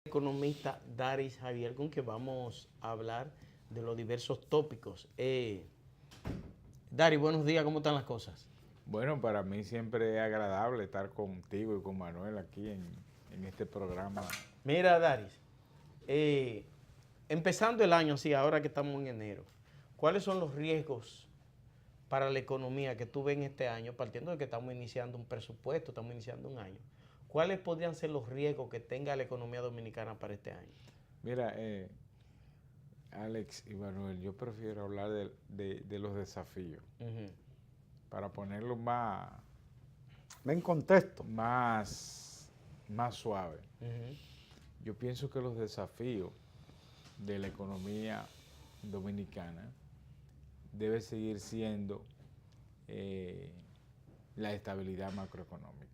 Economista Daris Javier, con que vamos a hablar de los diversos tópicos. Daris, buenos días, ¿cómo están las cosas? Bueno, para mí siempre es agradable estar contigo y con Manuel aquí en este programa. Mira, Daris, empezando el año, así, ahora que estamos en enero, ¿cuáles son los riesgos para la economía que tú ves en este año, partiendo de que estamos iniciando un presupuesto, estamos iniciando un año? ¿Cuáles podrían ser los riesgos que tenga la economía dominicana para este año? Mira, Alex y Manuel, yo prefiero hablar de los desafíos Ujú. para ponerlo más, En contexto. más suave. Ujú. Yo pienso que los desafíos de la economía dominicana debe seguir siendo la estabilidad macroeconómica.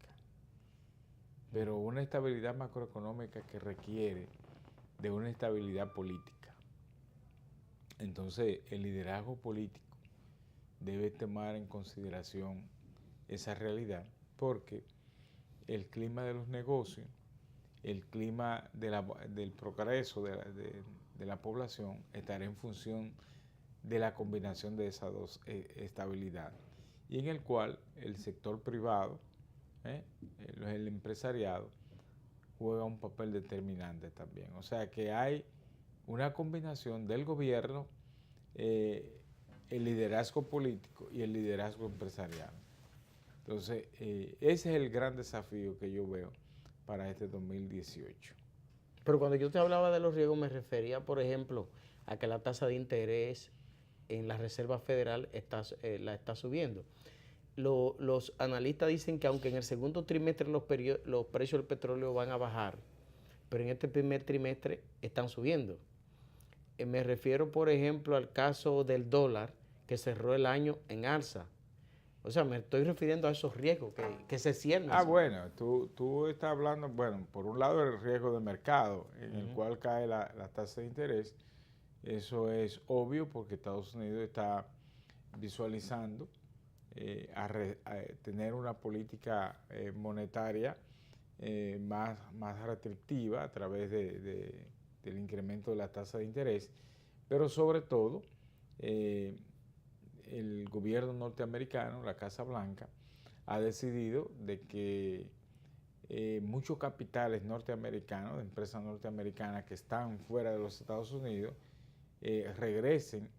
Pero una estabilidad macroeconómica que requiere de una estabilidad política. Entonces, el liderazgo político debe tomar en consideración esa realidad porque el clima de los negocios, el clima del progreso de la población estará en función de la combinación de esas dos estabilidades y en el cual el sector privado, el empresariado, juega un papel determinante también. O sea que hay una combinación del gobierno, el liderazgo político y el liderazgo empresarial. Entonces, ese es el gran desafío que yo veo para este 2018. Pero cuando yo te hablaba de los riesgos me refería, por ejemplo, a que la tasa de interés en la Reserva Federal la está subiendo. Los analistas dicen que aunque en el segundo trimestre los precios del petróleo van a bajar, pero en este primer trimestre están subiendo. Me refiero, por ejemplo, al caso del dólar, que cerró el año en alza. O sea, me estoy refiriendo a esos riesgos que se ciernen. Bueno, tú estás hablando, bueno, por un lado el riesgo de mercado, en el cual cae la tasa de interés. Eso es obvio porque Estados Unidos está visualizando tener una política monetaria más restrictiva a través del incremento de la tasa de interés, pero sobre todo el gobierno norteamericano, la Casa Blanca, ha decidido de que muchos capitales norteamericanos, de empresas norteamericanas que están fuera de los Estados Unidos, regresen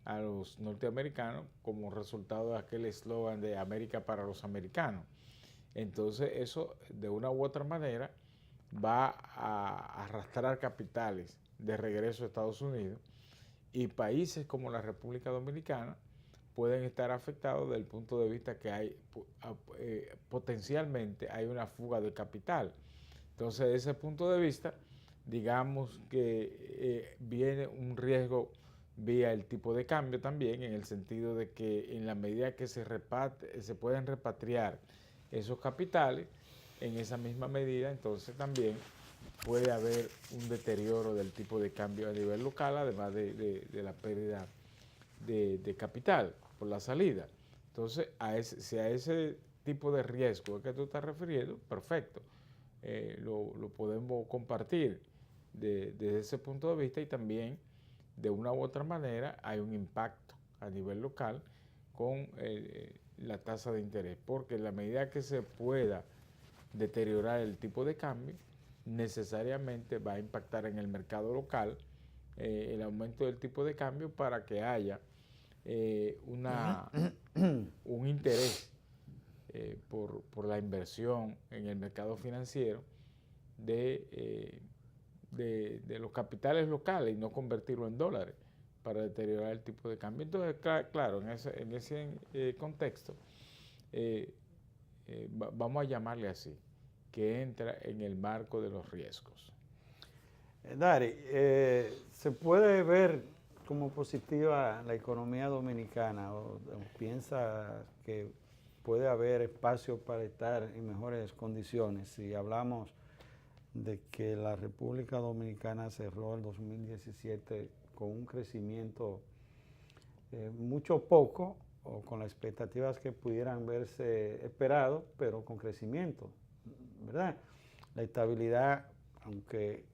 a los norteamericanos como resultado de aquel eslogan de América para los americanos. Entonces eso de una u otra manera va a arrastrar capitales de regreso a Estados Unidos y países como la República Dominicana pueden estar afectados desde el punto de vista que hay potencialmente hay una fuga de capital. Entonces, desde ese punto de vista, digamos que viene un riesgo vía el tipo de cambio también, en el sentido de que en la medida que se pueden repatriar esos capitales, en esa misma medida, entonces también puede haber un deterioro del tipo de cambio a nivel local, además de la pérdida de capital por la salida. Entonces, si a ese tipo de riesgo es que tú estás refiriendo, perfecto, lo podemos compartir desde ese punto de vista y también de una u otra manera hay un impacto a nivel local con la tasa de interés, porque en la medida que se pueda deteriorar el tipo de cambio, necesariamente va a impactar en el mercado local el aumento del tipo de cambio para que haya un interés por la inversión en el mercado financiero de los capitales locales y no convertirlo en dólares para deteriorar el tipo de cambio. Entonces, claro, en ese contexto, vamos a llamarle así, que entra en el marco de los riesgos. Dari, ¿se puede ver como positiva la economía dominicana o piensa que puede haber espacio para estar en mejores condiciones si hablamos de que la República Dominicana cerró el 2017 con un crecimiento mucho poco o con las expectativas que pudieran verse esperados, pero con crecimiento, ¿verdad? La estabilidad, aunque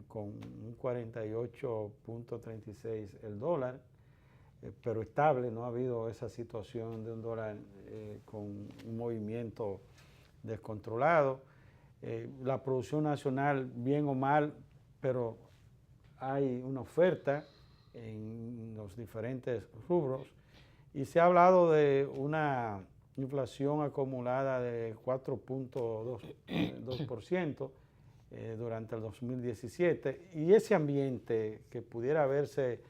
con un 48.36 el dólar, pero estable, no ha habido esa situación de un dólar con un movimiento descontrolado. La producción nacional, bien o mal, pero hay una oferta en los diferentes rubros y se ha hablado de una inflación acumulada de 4.2% durante el 2017 y ese ambiente que pudiera verse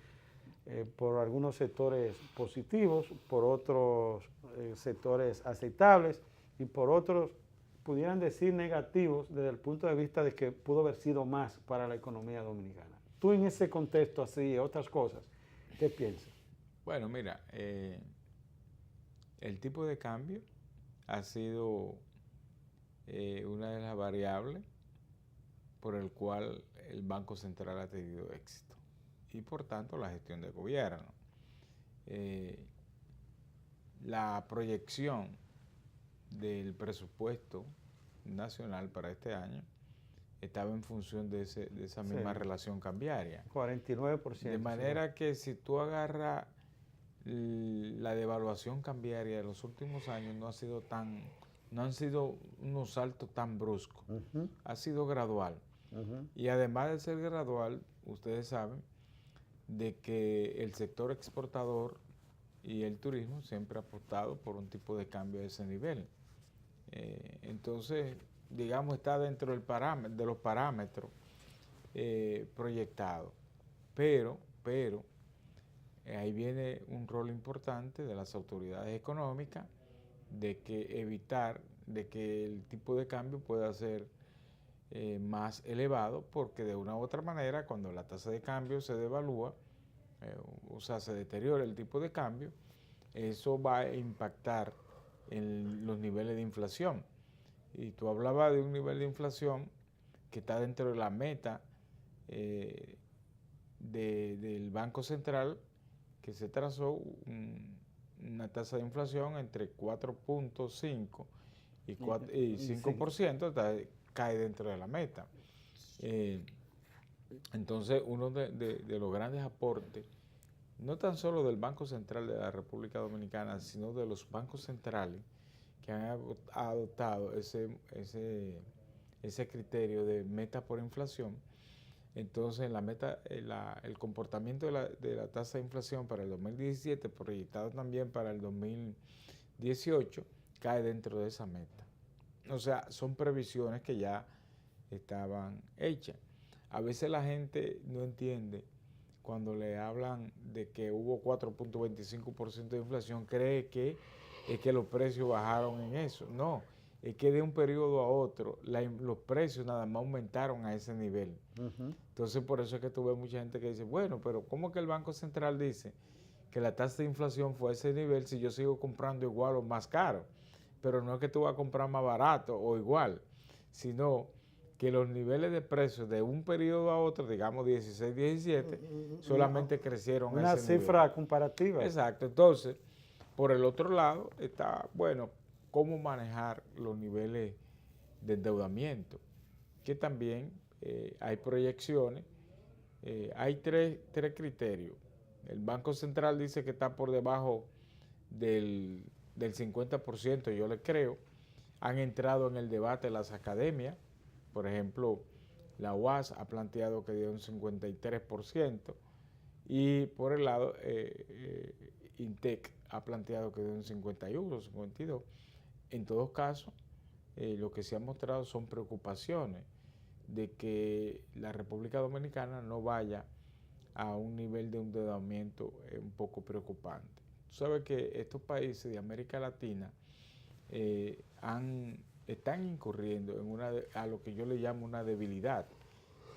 por algunos sectores positivos, por otros sectores aceptables y por otros pudieran decir negativos desde el punto de vista de que pudo haber sido más para la economía dominicana. Tú en ese contexto así, otras cosas, ¿qué piensas? Bueno, mira, el tipo de cambio ha sido una de las variables por el cual el Banco Central ha tenido éxito y por tanto la gestión del gobierno. La proyección del presupuesto nacional para este año estaba en función de esa misma relación cambiaria. 49%. De manera que si tú agarras la devaluación cambiaria de los últimos años no han sido unos saltos tan bruscos, ha sido gradual. Y además de ser gradual, ustedes saben de que el sector exportador y el turismo siempre ha apostado por un tipo de cambio de ese nivel. Entonces, digamos, está dentro de los parámetros proyectados. Pero ahí viene un rol importante de las autoridades económicas de que evitar de que el tipo de cambio pueda ser más elevado, porque de una u otra manera, cuando la tasa de cambio se devalúa, o sea, se deteriora el tipo de cambio, eso va a impactar en los niveles de inflación. Y tú hablabas de un nivel de inflación que está dentro de la meta del Banco Central, que se trazó una tasa de inflación entre 4.5 y 5%, cae dentro de la meta. Entonces, uno de los grandes aportes, no tan solo del Banco Central de la República Dominicana, sino de los bancos centrales que han adoptado ese criterio de meta por inflación. Entonces, el comportamiento de la tasa de inflación para el 2017, proyectado también para el 2018, cae dentro de esa meta. O sea, son previsiones que ya estaban hechas. A veces la gente no entiende cuando le hablan de que hubo 4.25% de inflación, cree que es que los precios bajaron en eso. No, es que de un periodo a otro los precios nada más aumentaron a ese nivel. Entonces, por eso es que tú ves mucha gente que dice, bueno, pero ¿cómo que el Banco Central dice que la tasa de inflación fue a ese nivel si yo sigo comprando igual o más caro? Pero no es que tú vas a comprar más barato o igual, sino que los niveles de precios de un periodo a otro, digamos 16, 17, solamente crecieron una a ese nivel. Una cifra comparativa. Exacto. Entonces, por el otro lado está, bueno, cómo manejar los niveles de endeudamiento, que también hay proyecciones, hay tres criterios. El Banco Central dice que está por debajo del 50%, yo le creo. Han entrado en el debate las academias, por ejemplo, la UAS ha planteado que dio un 53%, y por el lado INTEC ha planteado que dio un 51, 52. En todos casos, lo que se ha mostrado son preocupaciones de que la República Dominicana no vaya a un nivel de endeudamiento un poco preocupante. Tú sabes que estos países de América Latina están incurriendo en a lo que yo le llamo una debilidad,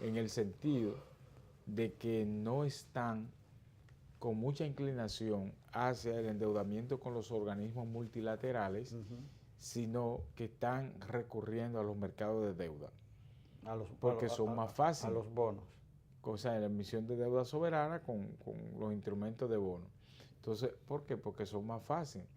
en el sentido de que no están con mucha inclinación hacia el endeudamiento con los organismos multilaterales, sino que están recurriendo a los mercados de deuda, porque son más fáciles. A los bonos. O sea, la emisión de deuda soberana con los instrumentos de bono. Entonces, ¿por qué? Porque son más fáciles.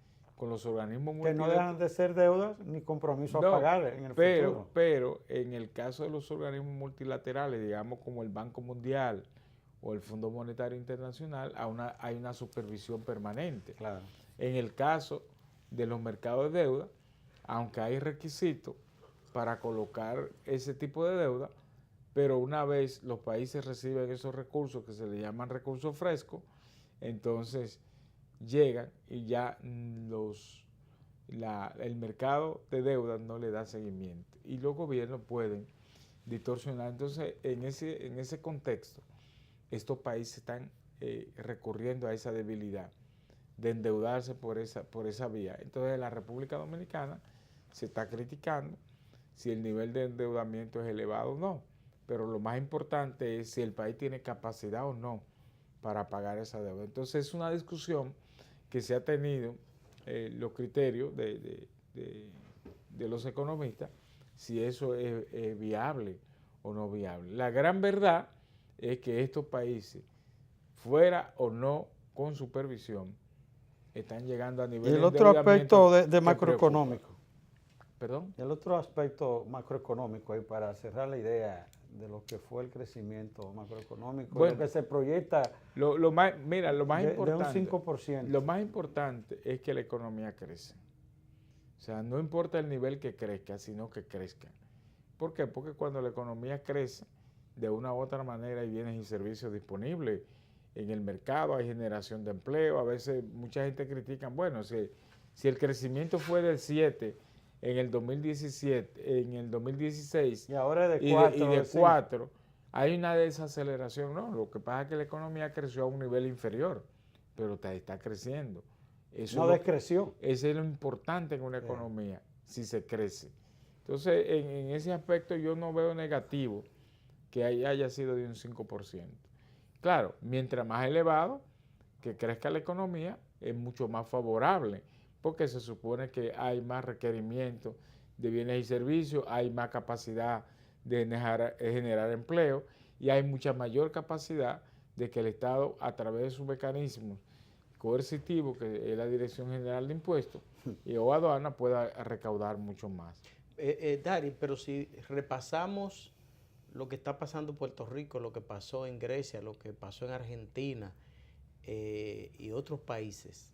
con los organismos Que no dejan de ser deudas ni compromiso a pagar en el futuro. Pero en el caso de los organismos multilaterales, digamos como el Banco Mundial o el Fondo Monetario Internacional, hay una supervisión permanente. Claro. En el caso de los mercados de deuda, aunque hay requisitos para colocar ese tipo de deuda, pero una vez los países reciben esos recursos que se le llaman recursos frescos, entonces llegan y ya el mercado de deuda no le da seguimiento y los gobiernos pueden distorsionar. Entonces, en ese contexto, estos países están recurriendo a esa debilidad de endeudarse por esa vía. Entonces, la República Dominicana se está criticando si el nivel de endeudamiento es elevado o no, pero lo más importante es si el país tiene capacidad o no para pagar esa deuda. Entonces, es una discusión que se ha tenido, los criterios de los economistas, si eso es viable o no viable. La gran verdad es que estos países, fuera o no con supervisión, están llegando a niveles de de endeudamiento. Y el otro aspecto de que macroeconómico. ¿Perdón? El otro aspecto macroeconómico, y para cerrar la idea de lo que fue el crecimiento macroeconómico, bueno, lo que se proyecta lo más importante, de un 5%. Lo más importante es que la economía crece. O sea, no importa el nivel que crezca, sino que crezca. ¿Por qué? Porque cuando la economía crece, de una u otra manera hay bienes y servicios disponibles en el mercado, hay generación de empleo. A veces mucha gente critica, bueno, si el crecimiento fue del 7 en el 2017, en el 2016 y ahora es de 4, hay una desaceleración. No, lo que pasa es que la economía creció a un nivel inferior, pero está creciendo. No descreció. Eso es lo importante en una economía, si se crece. Entonces, en ese aspecto yo no veo negativo que haya sido de un 5%. Claro, mientras más elevado que crezca la economía, es mucho más favorable, porque se supone que hay más requerimiento de bienes y servicios, hay más capacidad de generar empleo y hay mucha mayor capacidad de que el Estado, a través de sus mecanismos coercitivos, que es la Dirección General de Impuestos o aduana, pueda recaudar mucho más. Dari, pero si repasamos lo que está pasando en Puerto Rico, lo que pasó en Grecia, lo que pasó en Argentina y otros países,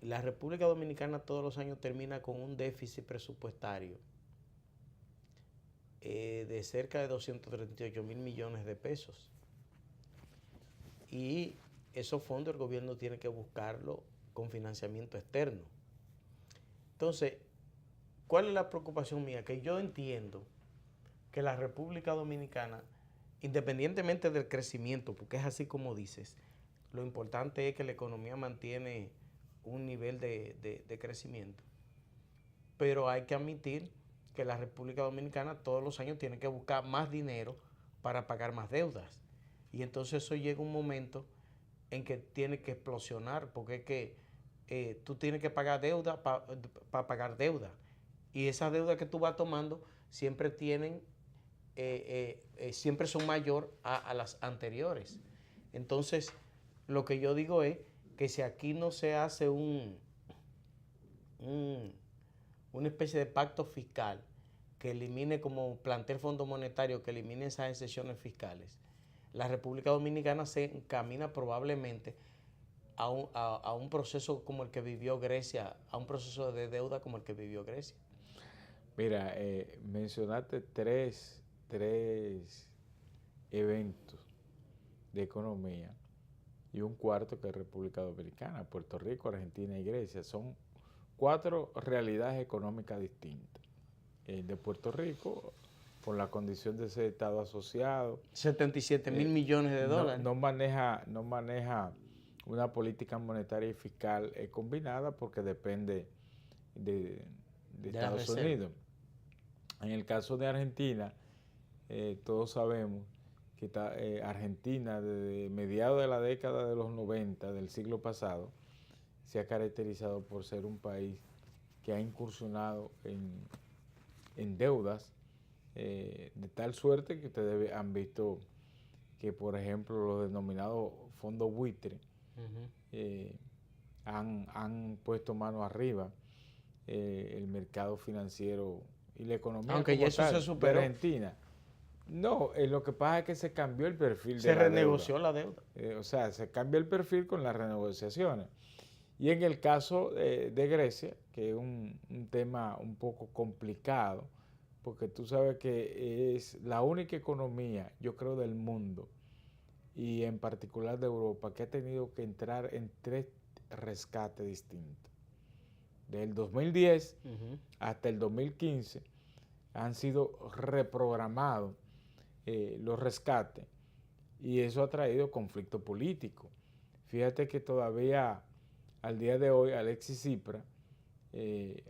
la República Dominicana todos los años termina con un déficit presupuestario de cerca de 238 mil millones de pesos. Y esos fondos el gobierno tiene que buscarlo con financiamiento externo. Entonces, ¿cuál es la preocupación mía? Que yo entiendo que la República Dominicana, independientemente del crecimiento, porque es así como dices, lo importante es que la economía mantiene un nivel de crecimiento. Pero hay que admitir que la República Dominicana todos los años tiene que buscar más dinero para pagar más deudas. Y entonces eso llega un momento en que tiene que explosionar, porque es que tú tienes que pagar deuda para pagar deuda. Y esas deudas que tú vas tomando siempre tienen, siempre son mayor a las anteriores. Entonces, lo que yo digo es que si aquí no se hace una especie de pacto fiscal que elimine, como plantea el Fondo Monetario, que elimine esas excepciones fiscales, la República Dominicana se encamina probablemente a un proceso como el que vivió Grecia, a un proceso de deuda como el que vivió Grecia. Mira, mencionaste tres eventos de economía y un cuarto que es República Dominicana, Puerto Rico, Argentina y Grecia. Son 4 realidades económicas distintas. De Puerto Rico, por la condición de ser Estado asociado. 77 mil millones de dólares. No maneja una política monetaria y fiscal combinada porque depende de Estados Unidos. En el caso de Argentina, todos sabemos que Argentina desde mediados de la década de los 90 del siglo pasado se ha caracterizado por ser un país que ha incursionado en deudas de tal suerte que ustedes han visto que, por ejemplo, los denominados fondos buitre han puesto mano arriba el mercado financiero y la economía Aunque ya como eso tal se de superó. Argentina. No, lo que pasa es que se cambió el perfil Se de la renegoció deuda. la deuda. O sea, se cambia el perfil con las renegociaciones. Y en el caso de Grecia, que es un tema un poco complicado, porque tú sabes que es la única economía, yo creo, del mundo, y en particular de Europa, que ha tenido que entrar en 3 rescates distintos. Del 2010 hasta el 2015 han sido reprogramados los rescates, y eso ha traído conflicto político. Fíjate que todavía al día de hoy Alexis Tsipras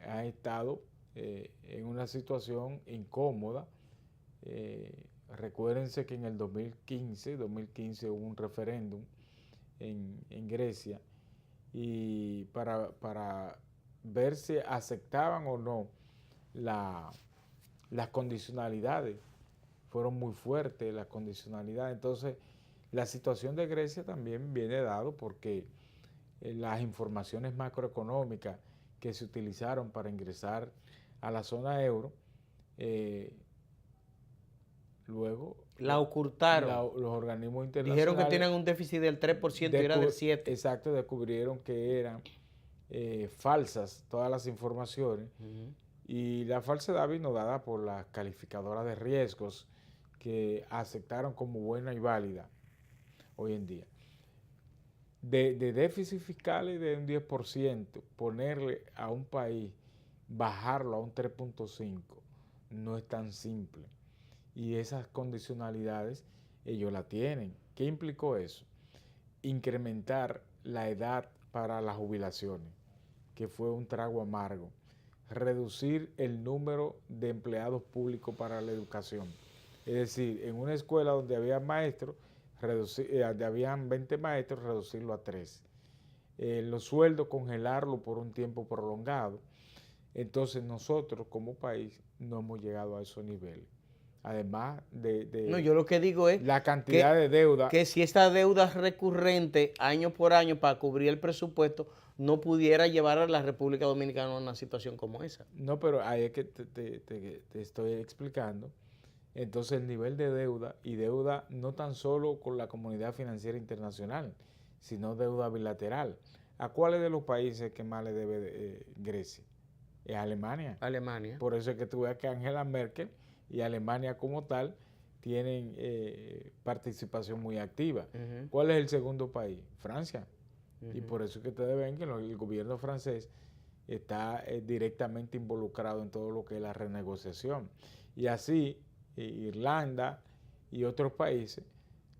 ha estado en una situación incómoda. Recuérdense que en el 2015 hubo un referéndum en Grecia, y para ver si aceptaban o no las condicionalidades. Fueron muy fuertes las condicionalidades. Entonces, la situación de Grecia también viene dado porque las informaciones macroeconómicas que se utilizaron para ingresar a la zona euro, luego La ocultaron. los organismos internacionales Dijeron que tienen un déficit del 3% y era del 7%. Exacto, descubrieron que eran falsas todas las informaciones. Y la falsedad vino dada por las calificadoras de riesgos que aceptaron como buena y válida hoy en día. De déficit fiscales de un 10%, ponerle a un país, bajarlo a un 3.5%, no es tan simple. Y esas condicionalidades ellos la tienen. ¿Qué implicó eso? Incrementar la edad para las jubilaciones, que fue un trago amargo. Reducir el número de empleados públicos para la educación. Es decir, en una escuela donde había maestros, donde habían 20 maestros, reducirlo a 3. Los sueldos, congelarlo por un tiempo prolongado. Entonces nosotros como país no hemos llegado a esos niveles. Además No, yo lo que digo es la cantidad de deuda. Que si esta deuda recurrente año por año para cubrir el presupuesto no pudiera llevar a la República Dominicana a una situación como esa. No, pero ahí es que te estoy explicando. Entonces el nivel de deuda, y deuda no tan solo con la comunidad financiera internacional, sino deuda bilateral. ¿A cuáles de los países que más le debe Grecia? Es Alemania. Alemania. Por eso es que tú ves que Angela Merkel y Alemania como tal tienen participación muy activa. ¿Cuál es el segundo país? Francia. Y por eso es que ustedes ven que el gobierno francés está directamente involucrado en todo lo que es la renegociación. Y así Irlanda y otros países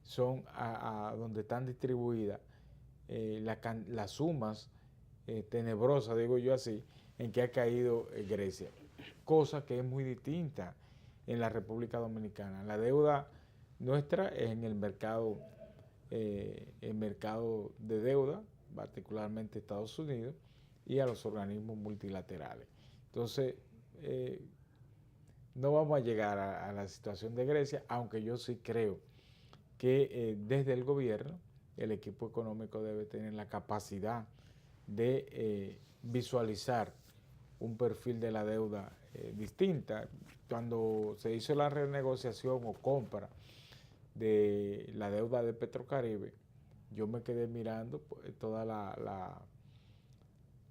son a donde están distribuidas las sumas tenebrosas, digo yo así, en que ha caído Grecia. Cosa que es muy distinta en la República Dominicana. La deuda nuestra es en el mercado de deuda, particularmente Estados Unidos, y a los organismos multilaterales. Entonces, no vamos a llegar a la situación de Grecia, aunque yo sí creo que desde el gobierno, el equipo económico debe tener la capacidad de visualizar un perfil de la deuda distinta. Cuando se hizo la renegociación o compra de la deuda de Petrocaribe, yo me quedé mirando toda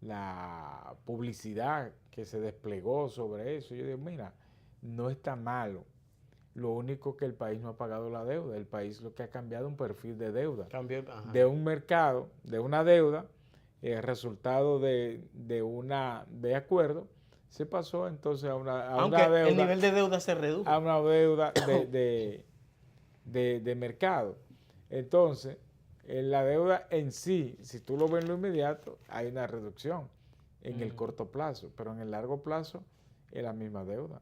la publicidad que se desplegó sobre eso. Yo digo, mira, no está malo. Lo único que el país no ha pagado la deuda. El país lo que ha cambiado es un perfil de deuda. De un mercado, de una deuda, resultado de acuerdo, se pasó entonces a una deuda. El nivel de deuda se redujo. A una deuda de mercado. Entonces, en la deuda en sí, si tú lo ves en lo inmediato, hay una reducción en el corto plazo, pero en el largo plazo es la misma deuda.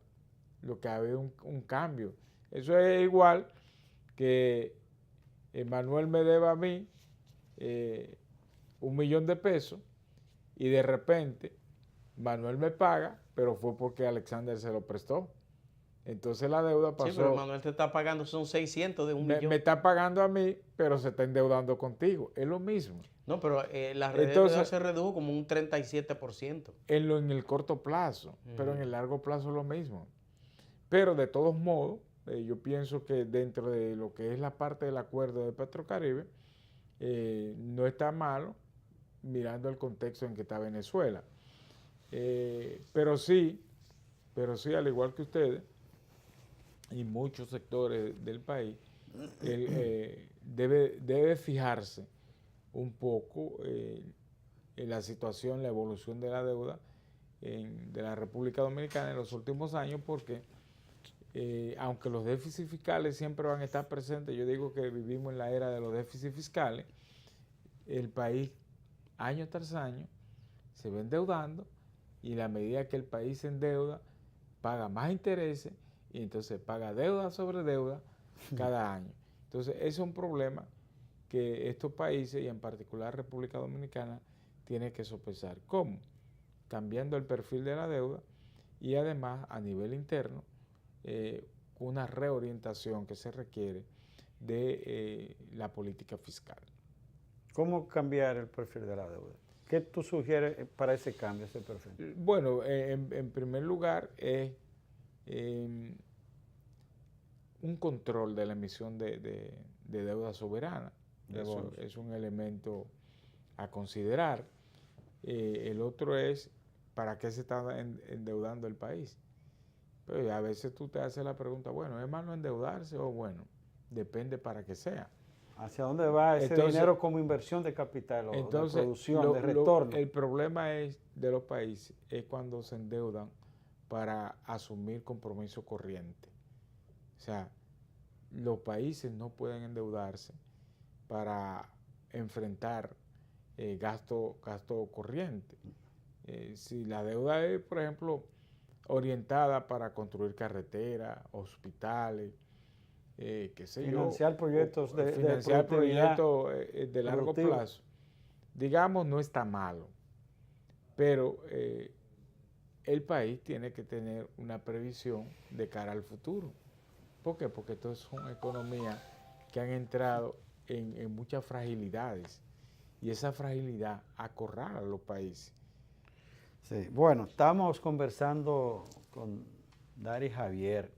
Lo que ha habido un cambio. Eso es igual que Manuel me deba a mí $1,000,000 de pesos, y de repente Manuel me paga, pero fue porque Alexander se lo prestó. Entonces la deuda pasó. Sí, pero Manuel te está pagando, son 600 de un millón. Me está pagando a mí, pero se está endeudando contigo. Es lo mismo. No, pero la deuda se redujo como un 37%. En el corto plazo, pero en el largo plazo es lo mismo. Pero de todos modos, yo pienso que dentro de lo que es la parte del acuerdo de Petrocaribe, no está malo mirando el contexto en que está Venezuela. Pero sí, al igual que ustedes y muchos sectores del país, debe fijarse un poco en la situación, la evolución de la deuda de la República Dominicana en los últimos años, porque aunque los déficits fiscales siempre van a estar presentes, yo digo que vivimos en la era de los déficits fiscales, el país año tras año se va endeudando y a medida que el país se endeuda, paga más intereses y entonces paga deuda sobre deuda cada año. Entonces, ese es un problema que estos países, y en particular República Dominicana, tiene que sopesar. ¿Cómo? Cambiando el perfil de la deuda y además a nivel interno, una reorientación que se requiere de la política fiscal. ¿Cómo cambiar el perfil de la deuda? ¿Qué tú sugieres para ese cambio, ese perfil? Bueno, en primer lugar es un control de la emisión de deuda soberana. Eso es un elemento a considerar. El otro es para qué se está endeudando el país. Pero a veces tú te haces la pregunta, bueno, ¿es malo endeudarse o bueno? Depende para qué sea. ¿Hacia dónde va ese dinero como inversión de capital o de producción, de retorno? El problema de los países es cuando se endeudan para asumir compromiso corriente. O sea, los países no pueden endeudarse para enfrentar gasto corriente. Si la deuda es, por ejemplo, orientada para construir carreteras, hospitales, qué sé financiar yo, proyectos financiar proyectos de largo plazo, digamos, no está malo, pero el país tiene que tener una previsión de cara al futuro. ¿Por qué? Porque estas son economías que han entrado en muchas fragilidades y esa fragilidad acorrala a los países. Sí, bueno, estamos conversando con Dari Javier,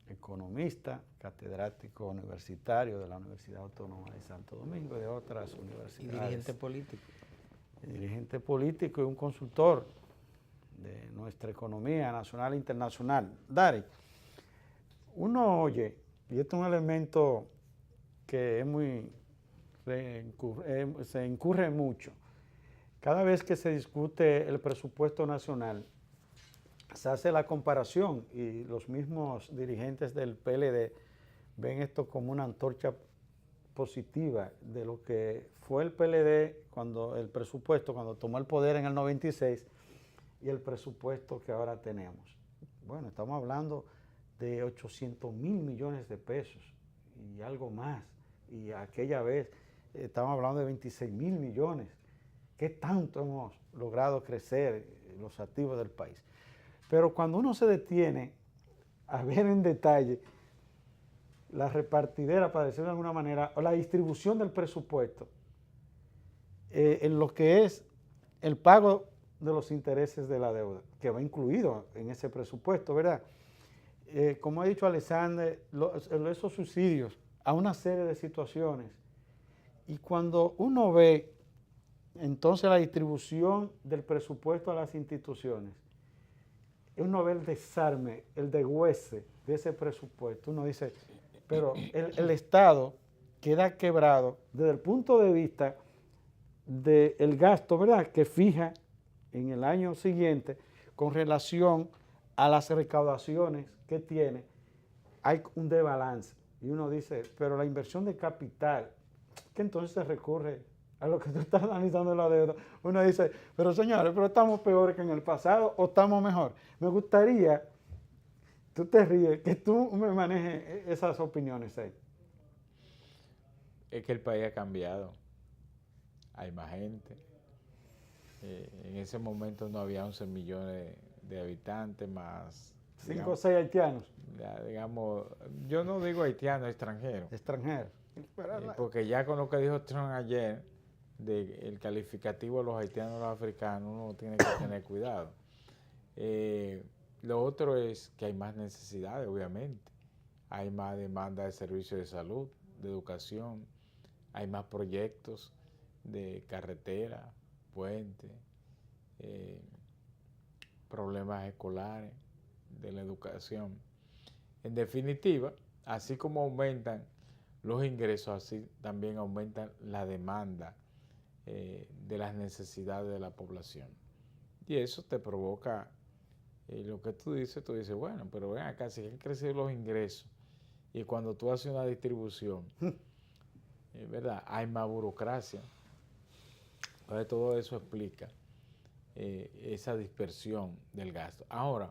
economista, catedrático universitario de la Universidad Autónoma de Santo Domingo y de otras universidades. Y dirigente político. Dirigente político y un consultor de nuestra economía nacional e internacional. Dari, uno oye, y esto es un elemento que es muy, se incurre mucho, cada vez que se discute el presupuesto nacional, se hace la comparación y los mismos dirigentes del PLD ven esto como una antorcha positiva de lo que fue el PLD cuando el presupuesto, cuando tomó el poder en el 96 y el presupuesto que ahora tenemos. Bueno, estamos hablando de 800 mil millones de pesos y algo más. Y aquella vez estamos hablando de 26 mil millones. ¿Qué tanto hemos logrado crecer los activos del país? Pero cuando uno se detiene a ver en detalle la repartidera, para decirlo de alguna manera, o la distribución del presupuesto, en lo que es el pago de los intereses de la deuda, que va incluido en ese presupuesto, ¿verdad? Como ha dicho Alexander, esos subsidios a una serie de situaciones. Y cuando uno ve entonces la distribución del presupuesto a las instituciones, uno ve el desarme, el deshuese de ese presupuesto. Uno dice, pero el Estado queda quebrado desde el punto de vista del gasto, ¿verdad?, que fija en el año siguiente con relación a las recaudaciones que tiene. Hay un desbalance. Y uno dice, pero la inversión de capital, que entonces se recurre a lo que tú estás analizando la deuda. Uno dice, pero señores, pero estamos peores que en el pasado o estamos mejor. Me gustaría, tú te ríes, que tú me manejes esas opiniones ahí. Es que el país ha cambiado. Hay más gente. En ese momento no había 11 millones de habitantes, más 5 o 6 haitianos. Ya, digamos, yo no digo haitiano, extranjero. Extranjeros. Porque ya con lo que dijo Trump ayer, del calificativo de los haitianos y los africanos, uno tiene que tener cuidado. Lo otro es que hay más necesidades, obviamente. Hay más demanda de servicios de salud, de educación, hay más proyectos de carretera, puentes, problemas escolares, de la educación. En definitiva, así como aumentan los ingresos, así también aumentan la demanda de las necesidades de la población. Y eso te provoca lo que tú dices, bueno, pero ven acá, si han crecido los ingresos y cuando tú haces una distribución, ¿verdad? Hay más burocracia. Entonces todo eso explica esa dispersión del gasto. Ahora,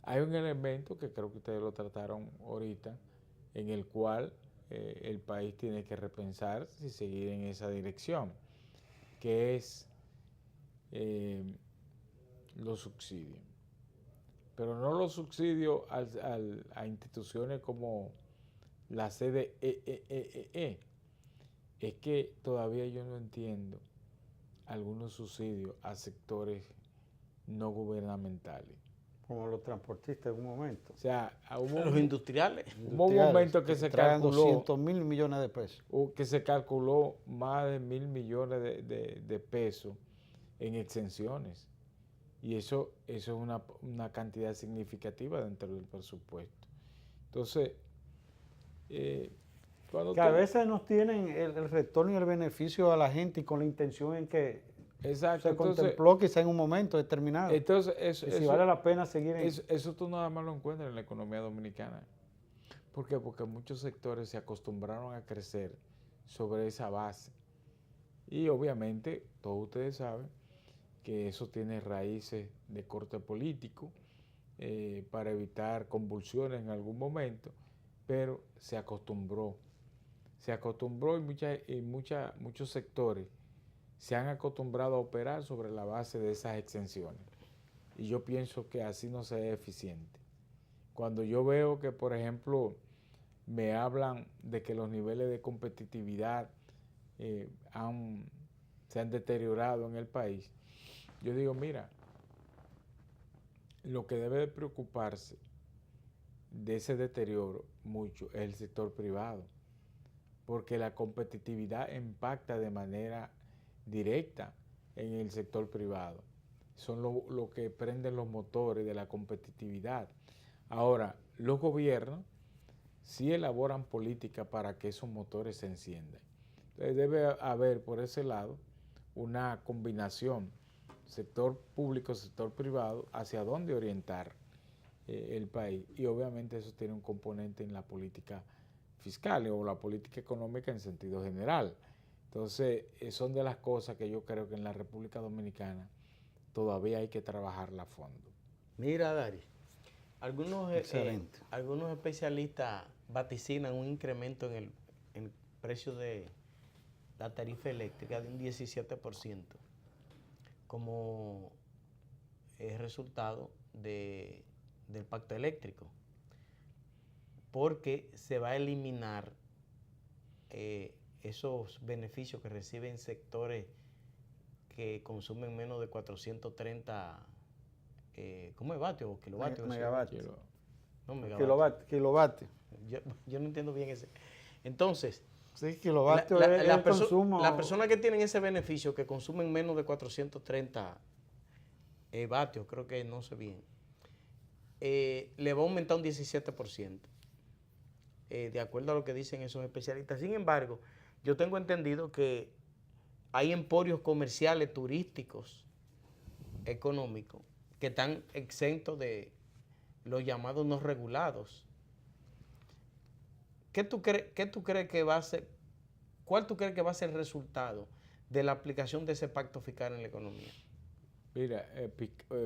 hay un elemento que creo que ustedes lo trataron ahorita, en el cual el país tiene que repensar si seguir en esa dirección, que es los subsidios. Pero no los subsidios a instituciones como la CDE. Es que todavía yo no entiendo algunos subsidios a sectores no gubernamentales. Como los transportistas en un momento. O sea, los industriales. Hubo un momento que se calculó 200.000 millones de pesos. Que se calculó más de 1.000 millones de pesos en exenciones. Y eso es una cantidad significativa dentro del presupuesto. Entonces, que a veces nos tienen el retorno y el beneficio a la gente y con la intención en que se contempló quizá en un momento determinado. Entonces, si vale la pena seguir en eso tú nada más lo encuentras en la economía dominicana. ¿Por qué? Porque muchos sectores se acostumbraron a crecer sobre esa base. Y obviamente, todos ustedes saben que eso tiene raíces de corte político para evitar convulsiones en algún momento, pero se acostumbró y muchos sectores se han acostumbrado a operar sobre la base de esas exenciones. Y yo pienso que así no se es eficiente. Cuando yo veo que, por ejemplo, me hablan de que los niveles de competitividad se han deteriorado en el país, yo digo, mira, lo que debe de preocuparse de ese deterioro mucho es el sector privado, porque la competitividad impacta de manera directa en el sector privado. Son lo que prenden los motores de la competitividad. Ahora, los gobiernos sí elaboran políticas para que esos motores se enciendan. Entonces debe haber por ese lado una combinación sector público, sector privado, hacia dónde orientar el país. Y obviamente eso tiene un componente en la política fiscal o la política económica en sentido general. Entonces, son de las cosas que yo creo que en la República Dominicana todavía hay que trabajarla a fondo. Mira, Dari, algunos especialistas vaticinan un incremento en el precio de la tarifa eléctrica de un 17% como resultado del pacto eléctrico, porque se va a eliminar esos beneficios que reciben sectores que consumen menos de 430 ¿cómo es vatios o kilovatios? Megavatios. No, megavatios. Kilovatios. Yo no entiendo bien ese. Entonces, sí, kilovatios es el consumo. Las personas que tienen ese beneficio, que consumen menos de 430 vatios, creo que no sé bien, le va a aumentar un 17%, de acuerdo a lo que dicen esos especialistas. Sin embargo, yo tengo entendido que hay emporios comerciales, turísticos, económicos, que están exentos de los llamados no regulados. ¿Qué tú crees que va a ser? ¿Cuál tú crees que va a ser el resultado de la aplicación de ese pacto fiscal en la economía? Mira,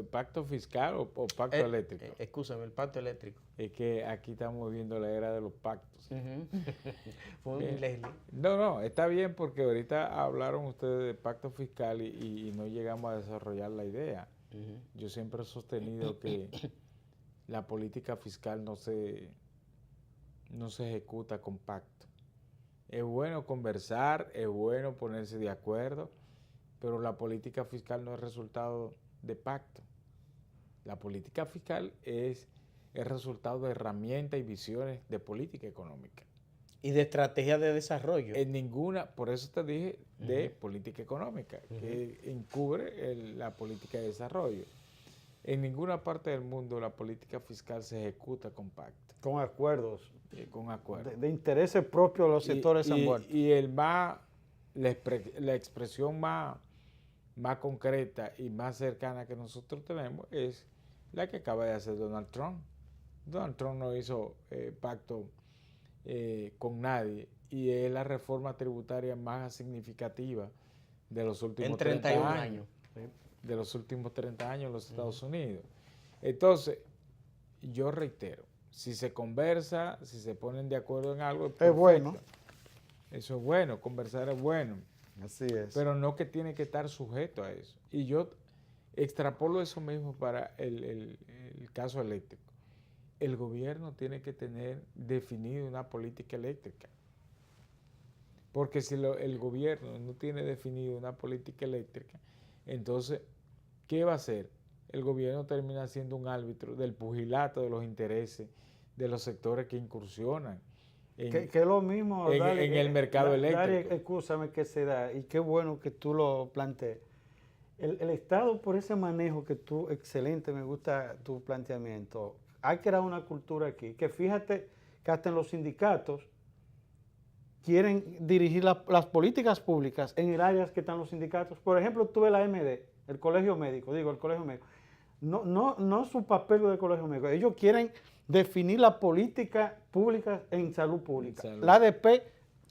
¿pacto fiscal o pacto eléctrico? Escúchame, el pacto eléctrico. Es que aquí estamos viendo la era de los pactos. Fue un Leslie. No, está bien porque ahorita hablaron ustedes de pacto fiscal y no llegamos a desarrollar la idea. Yo siempre he sostenido la política fiscal no se ejecuta con pacto. Es bueno conversar, es bueno ponerse de acuerdo, pero la política fiscal no es resultado de pacto. La política fiscal es el resultado de herramientas y visiones de política económica. Y de estrategia de desarrollo. En ninguna, por eso te dije de política económica, que encubre la política de desarrollo. En ninguna parte del mundo la política fiscal se ejecuta con pacto. Con acuerdos. Con acuerdos. De intereses propios de los sectores envueltos. Y la expresión más concreta y más cercana que nosotros tenemos es la que acaba de hacer Donald Trump. Donald Trump no hizo pacto con nadie y es la reforma tributaria más significativa de los últimos 30 años. De los últimos 30 años en los Estados Unidos. Entonces, yo reitero, si se conversa, si se ponen de acuerdo en algo, es bueno. Eso es bueno, conversar es bueno. Así es. Pero no que tiene que estar sujeto a eso. Y yo extrapolo eso mismo para el caso eléctrico. El gobierno tiene que tener definido una política eléctrica. Porque si el gobierno no tiene definido una política eléctrica, entonces, ¿qué va a hacer? El gobierno termina siendo un árbitro del pugilato de los intereses de los sectores que incursionan que es lo mismo en el mercado eléctrico. Escúchame que se da, y qué bueno que tú lo plantees. El Estado, por ese manejo que tú, excelente, me gusta tu planteamiento, ha creado una cultura aquí, que fíjate que hasta en los sindicatos quieren dirigir las políticas públicas en el área que están los sindicatos. Por ejemplo, tuve la MD, el colegio médico, no su papel del colegio médico, ellos quieren definir la política pública en salud pública. La ADP,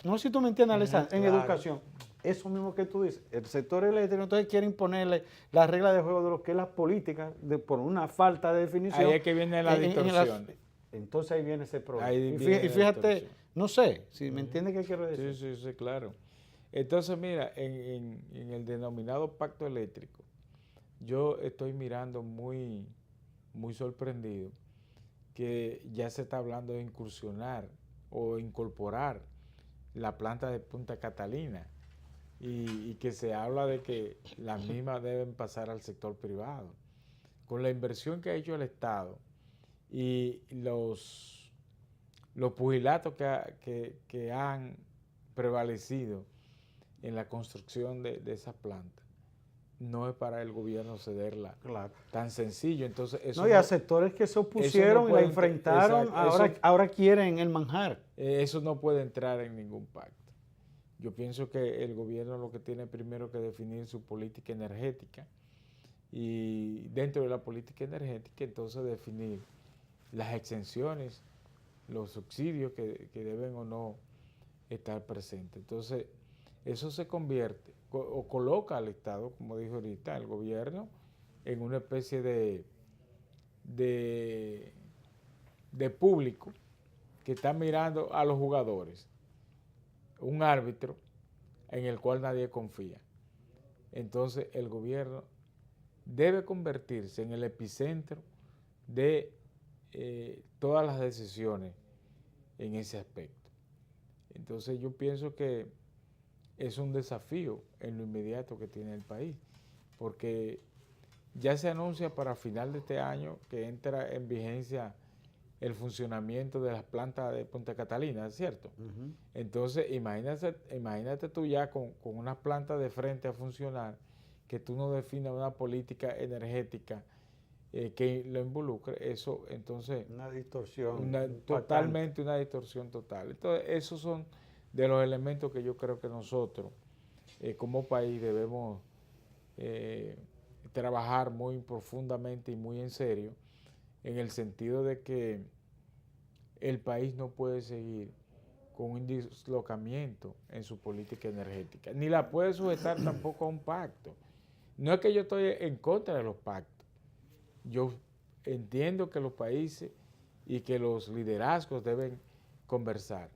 no sé si tú me entiendes, Alessandro, en educación. Eso mismo que tú dices, el sector eléctrico entonces quiere imponerle la regla de juego de lo que es las políticas por una falta de definición. Ahí es que viene la distorsión. Entonces ahí viene ese problema. Y fíjate, no sé, si me entiendes qué quiero decir. Sí, claro. Entonces, mira, en el denominado pacto eléctrico, yo estoy mirando muy sorprendido que ya se está hablando de incursionar o incorporar la planta de Punta Catalina y que se habla de que las mismas deben pasar al sector privado. Con la inversión que ha hecho el Estado y los pugilatos que han prevalecido en la construcción de esa planta, no es para el gobierno cederla tan sencillo. Entonces, eso y a sectores que se opusieron y la enfrentaron, ahora quieren el manjar. Eso no puede entrar en ningún pacto. Yo pienso que el gobierno lo que tiene primero que definir su política energética y dentro de la política energética entonces definir las exenciones, los subsidios que deben o no estar presentes. Entonces, eso se convierte o coloca al Estado, como dijo ahorita, el gobierno, en una especie de público que está mirando a los jugadores, un árbitro en el cual nadie confía. Entonces, el gobierno debe convertirse en el epicentro de todas las decisiones en ese aspecto. Entonces, yo pienso que es un desafío en lo inmediato que tiene el país, porque ya se anuncia para final de este año que entra en vigencia el funcionamiento de las plantas de Punta Catalina, ¿cierto? Entonces, imagínate tú ya con unas plantas de frente a funcionar, que tú no definas una política energética que lo involucre, eso entonces... Una distorsión. Totalmente una distorsión total. Entonces, esos son de los elementos que yo creo que nosotros como país debemos trabajar muy profundamente y muy en serio, en el sentido de que el país no puede seguir con un dislocamiento en su política energética, ni la puede sujetar tampoco a un pacto. No es que yo estoy en contra de los pactos, yo entiendo que los países y que los liderazgos deben conversar,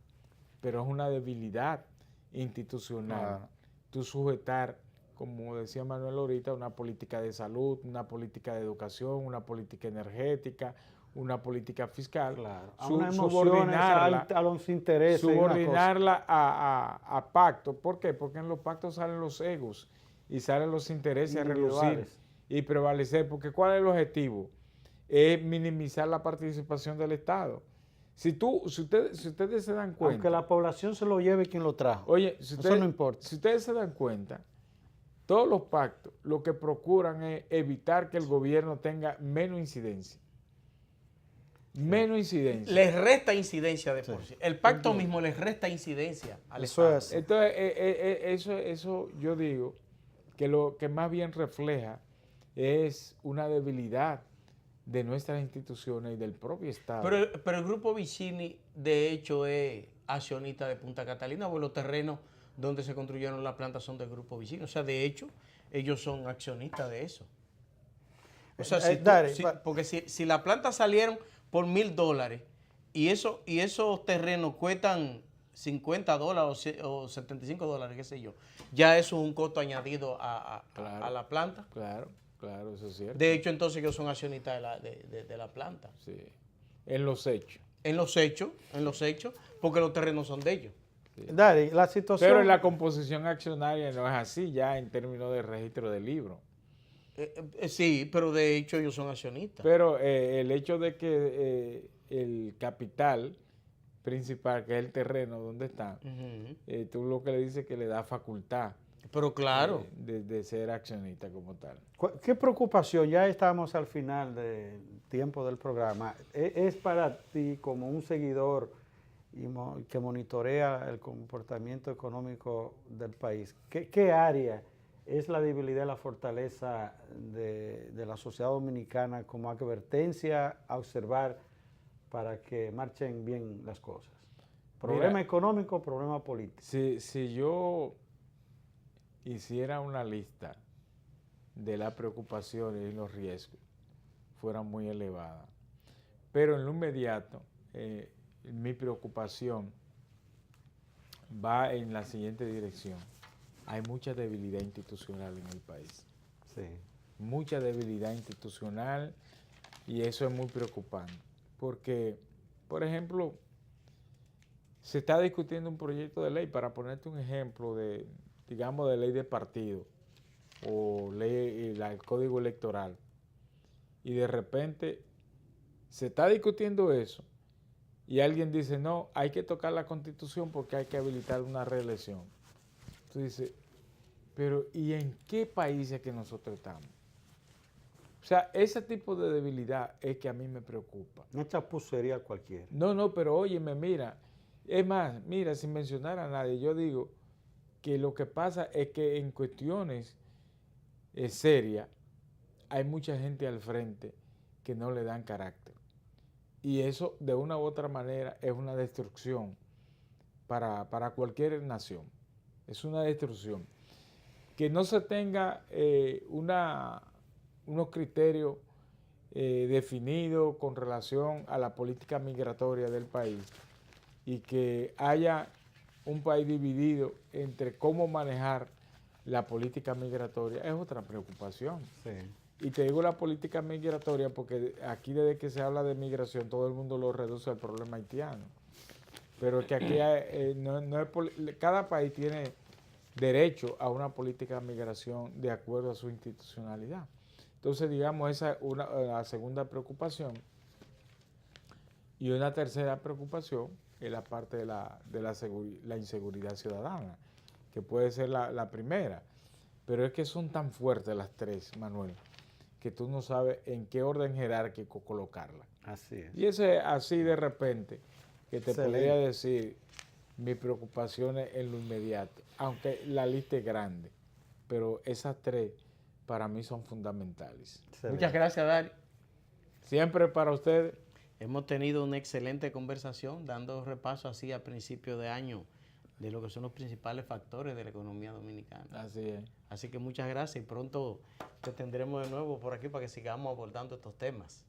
pero es una debilidad institucional tú sujetar, como decía Manuel ahorita, una política de salud, una política de educación, una política energética, una política fiscal, Claro. A su- unas emociones, subordinarla, a los intereses. y una cosa. subordinarla a pactos. ¿Por qué? Porque en los pactos salen los egos y salen los intereses a relucir Individuales. y prevalecer. Porque ¿cuál es el objetivo? Es minimizar la participación del Estado. Si ustedes se dan cuenta, Aunque la población se lo lleve quien lo trajo. oye, Eso no importa. si ustedes se dan cuenta, todos los pactos lo que procuran es evitar que el gobierno tenga menos incidencia. Menos incidencia. Les resta incidencia de por sí. El pacto mismo les resta incidencia al Eso Estado. es así. Entonces, eso yo digo que lo que más bien refleja es una debilidad de nuestras instituciones y del propio Estado. Pero el grupo Vicini, de hecho, es accionista de Punta Catalina, porque los terrenos donde se construyeron las plantas son del grupo Vicini. O sea, de hecho, ellos son accionistas de eso. O sea, porque si las plantas salieron por $1,000 y esos terrenos cuestan $50 o $75, qué sé yo, ya eso es un costo añadido a la planta. Claro, eso es cierto. De hecho, entonces ellos son accionistas de la planta. Sí. En los hechos. En los hechos, porque los terrenos son de ellos. Dari, la situación. Pero en la composición accionaria no es así ya en términos de registro de libro. Sí, pero de hecho ellos son accionistas. Pero el hecho de que el capital principal, que es el terreno donde están, tú lo que le dices es que le da facultad Pero claro. de ser accionista como tal. ¿Qué preocupación? Ya estamos al final del tiempo del programa. ¿Es para ti como un seguidor que monitorea el comportamiento económico del país? ¿Qué área es la debilidad y la fortaleza de la sociedad dominicana como advertencia a observar para que marchen bien las cosas? Problema económico, problema político. Si yo hiciera una lista de las preocupaciones y los riesgos, fuera muy elevada. Pero en lo inmediato, mi preocupación va en la siguiente dirección. Hay mucha debilidad institucional en el país. Sí. Mucha debilidad institucional y eso es muy preocupante. Porque, por ejemplo, se está discutiendo un proyecto de ley, para ponerte un ejemplo de, digamos, de ley de partido o ley, el código electoral. Y de repente se está discutiendo eso y alguien dice, no, hay que tocar la Constitución porque hay que habilitar una reelección. Tú dices, pero ¿y en qué país es que nosotros estamos? O sea, ese tipo de debilidad es que a mí me preocupa. Una chapucería cualquiera. No, pero óyeme, mira, es más, mira, sin mencionar a nadie, yo digo que lo que pasa es que en cuestiones serias hay mucha gente al frente que no le dan carácter. Y eso, de una u otra manera, es una destrucción para cualquier nación. Es una destrucción. Que no se tenga unos criterios definidos con relación a la política migratoria del país y que haya un país dividido entre cómo manejar la política migratoria es otra preocupación. Sí. Y te digo la política migratoria porque aquí desde que se habla de migración todo el mundo lo reduce al problema haitiano. Pero es que aquí cada país tiene derecho a una política de migración de acuerdo a su institucionalidad. Entonces, digamos, esa es la segunda preocupación. Y una tercera preocupación es la parte de la inseguridad ciudadana, que puede ser la primera. Pero es que son tan fuertes las tres, Manuel, que tú no sabes en qué orden jerárquico colocarla. Así es. Y ese así de repente, que te Excelente. podría decir mis preocupaciones en lo inmediato, aunque la lista es grande, pero esas tres para mí son fundamentales. Excelente. Muchas gracias, Dari. Siempre para ustedes. Hemos tenido una excelente conversación, dando repaso así a principio de año de lo que son los principales factores de la economía dominicana. Así es. Así que muchas gracias y pronto te tendremos de nuevo por aquí para que sigamos abordando estos temas.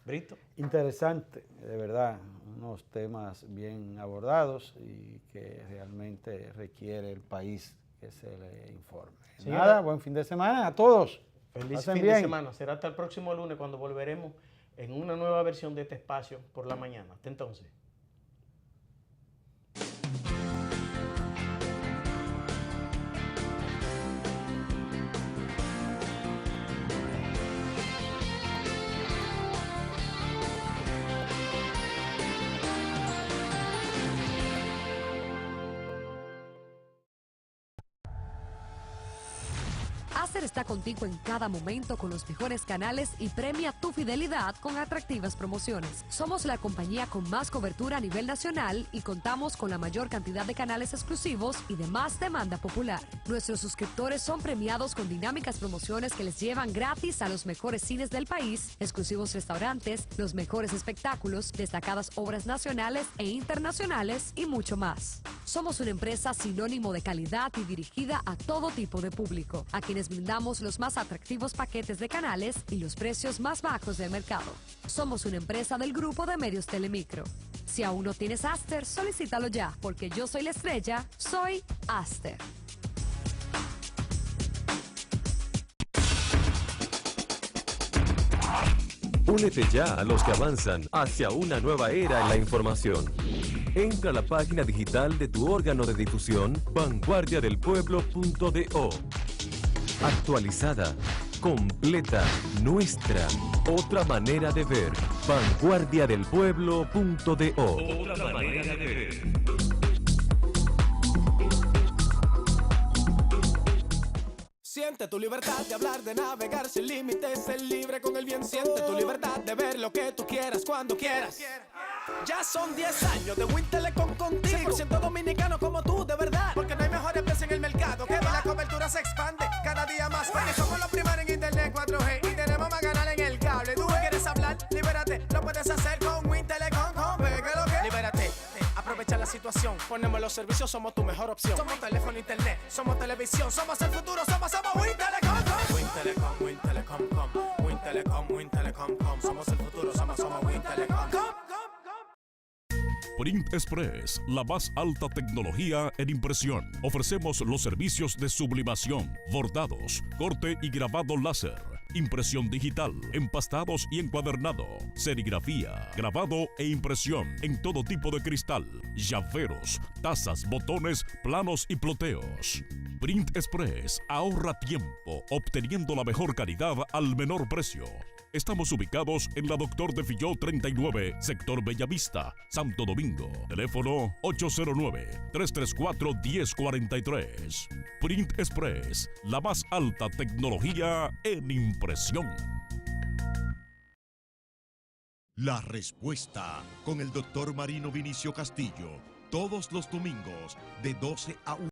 Brito. Interesante, de verdad, unos temas bien abordados y que realmente requiere el país que se le informe. Sí, Nada, buen fin de semana a todos. Feliz Pasen fin bien. de semana. Será hasta el próximo lunes cuando volveremos en una nueva versión de este espacio por la mañana. Hasta entonces. Aster está contigo en cada momento con los mejores canales y premia tu fidelidad con atractivas promociones. Somos la compañía con más cobertura a nivel nacional y contamos con la mayor cantidad de canales exclusivos y de más demanda popular. Nuestros suscriptores son premiados con dinámicas promociones que les llevan gratis a los mejores cines del país, exclusivos restaurantes, los mejores espectáculos, destacadas obras nacionales e internacionales y mucho más. Somos una empresa sinónimo de calidad y dirigida a todo tipo de público, a quienes brindamos los más atractivos paquetes de canales y los precios más bajos del mercado. Somos una empresa del grupo de medios Telemicro. Si aún no tienes Aster, solicítalo ya, porque yo soy la estrella, soy Aster. Únete ya a los que avanzan hacia una nueva era en la información. Entra a la página digital de tu órgano de difusión, vanguardiadelpueblo.do. Actualizada, completa, nuestra. Otra manera de ver. Vanguardiadelpueblo.do. Otra manera de ver. Siente tu libertad de hablar, de navegar sin límites, ser libre con el bien. Siente tu libertad de ver lo que tú quieras, cuando quieras. Ya son 10 años de Wind Telecom contigo, 100% dominicano como tú, de verdad. Porque no hay mejores precios en el mercado, que la cobertura se expande cada día más. Porque somos los primeros en internet 4G y tenemos más canales en el cable. ¿Tú quieres hablar? Libérate, lo puedes hacer con Wind Telecom. Libérate, aprovecha la situación, ponemos los servicios, somos tu mejor opción. Somos teléfono, internet, somos televisión, somos el futuro, somos Wind Telecom. Wind Telecom, Wind Telecom, Wind Telecom, Wind Telecom, somos el futuro, somos Wind Telecom. Print Express, la más alta tecnología en impresión. Ofrecemos los servicios de sublimación, bordados, corte y grabado láser, impresión digital, empastados y encuadernado, serigrafía, grabado e impresión en todo tipo de cristal, llaveros, tazas, botones, planos y ploteos. Print Express ahorra tiempo obteniendo la mejor calidad al menor precio. Estamos ubicados en la Doctor de Filló 39, sector Bellavista, Santo Domingo. Teléfono 809-334-1043. Print Express, la más alta tecnología en impresión. La Respuesta con el Dr. Marino Vinicio Castillo, todos los domingos de 12 a 1.